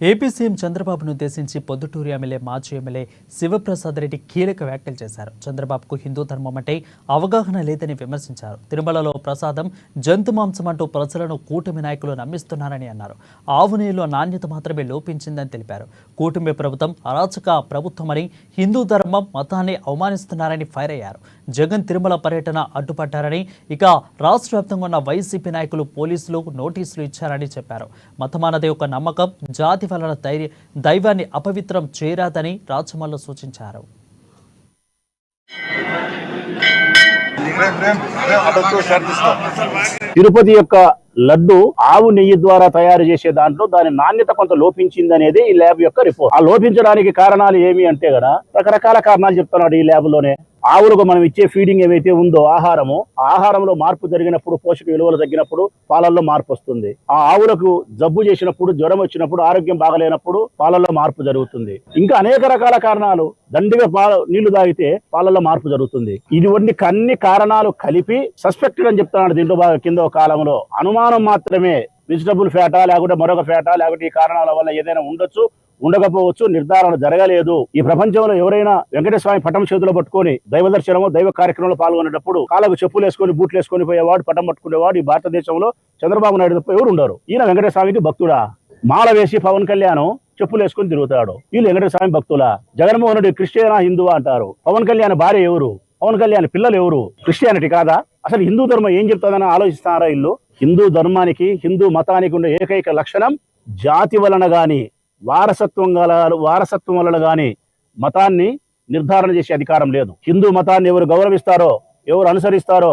AP CM చంద్రబాబును ఉద్దేశించి Proddatur MLA మాజీ ఎమ్మెల్యే శివప్రసాద్ రెడ్డి కీలక వ్యాఖ్యలు చేశారు. చంద్రబాబుకు హిందూ ధర్మం అంటే అవగాహన లేదని విమర్శించారు. తిరుమలలో ప్రసాదం జంతు మాంసం అంటూ ప్రజలను కూటమి నాయకులు నమ్మిస్తున్నారని అన్నారు. ఆవు నెయ్యిలో నాణ్యత మాత్రమే లోపించిందని తెలిపారు. కూటమి ప్రభుత్వం అరాచక ప్రభుత్వమని, హిందూ ధర్మం మతాన్ని అవమానిస్తున్నారని ఫైర్ అయ్యారు. జగన్ తిరుమల పర్యటన అడ్డుపడ్డారని, ఇక రాష్ట్ర వ్యాప్తంగా ఉన్న వైసీపీ నాయకులు పోలీసులు నోటీసులు ఇచ్చారని చెప్పారు. మతమానదే ఒక నమ్మకం, జాతి వలన దైవాన్ని అపవిత్రం చేయరాదని రాచమల్లు సూచించారు. తిరుపతి యొక్క లడ్డు ఆవు నెయ్యి ద్వారా తయారు చేసే దాంట్లో దాని నాణ్యత కొంత లోపించింది అనేది ఈ ల్యాబ్ యొక్క రిపోర్ట్. ఆ లోపించడానికి కారణాలు ఏమి అంటే గన రకరకాల కారణాలు చెప్తున్నాడు ఈ ల్యాబ్ లోనే. ఆవులకు మనం ఇచ్చే ఫీడింగ్ ఏవైతే ఉందో ఆహారంలో మార్పు జరిగినప్పుడు, పోషక విలువలు తగ్గినప్పుడు పాలల్లో మార్పు వస్తుంది. ఆ ఆవులకు జబ్బు చేసినప్పుడు, జ్వరం వచ్చినప్పుడు, ఆరోగ్యం బాగలేనప్పుడు పాలల్లో మార్పు జరుగుతుంది. ఇంకా అనేక రకాల కారణాలు, దండిగా నీళ్లు తాగితే పాలల్లో మార్పు జరుగుతుంది. ఇటువంటి అన్ని కారణాలు కలిపి సస్పెక్టెడ్ అని చెప్తున్నాడు. దీంట్లో కింద కాలంలో అనుమానం మాత్రమే, వెజిటబుల్ ఫ్యాటా లేకుంటే మరొక ఫ్యాటా లేకుంటే ఈ కారణాల వల్ల ఏదైనా ఉండొచ్చు, ఉండకపోవచ్చు, నిర్ధారణ జరగలేదు. ఈ ప్రపంచంలో ఎవరైనా వెంకటేశ్వర స్వామి పటం చేతిలో పట్టుకొని దైవ దర్శనమో దైవ కార్యక్రమంలో పాల్గొనేటప్పుడు కాళ్ళకు చెప్పులు వేసుకొని బూట్లు వేసుకొని పోయేవాడు, పటం పట్టుకునేవాడు ఈ భారతదేశంలో చంద్రబాబు నాయుడు తప్ప ఎవరు ఉండరు. ఈయన వెంకటేశ్వర స్వామికి భక్తుడా? మాల వేసి పవన్ కళ్యాణ్ చెప్పులు వేసుకొని తిరుగుతాడు. వీళ్ళు వెంకటేశ్వర స్వామి భక్తులా? జగన్మోహన్ రెడ్డి క్రిస్టియనా హిందువా అంటారు. పవన్ కళ్యాణ్ భార్య ఎవరు? పవన్ కళ్యాణ్ పిల్లలు ఎవరు? క్రిస్టియానిటీ కాదా? అసలు హిందూ ధర్మం ఏం చెప్తుందని ఆలోచిస్తున్నారా ఇల్లు? హిందూ ధర్మానికి, హిందూ మతానికి ఉండే ఏకైక లక్షణం జాతి వలన గాని, వారసత్వం వలన గాని మతాన్ని నిర్ధారణ చేసే అధికారం లేదు. హిందూ మతాన్ని ఎవరు గౌరవిస్తారో, ఎవరు అనుసరిస్తారో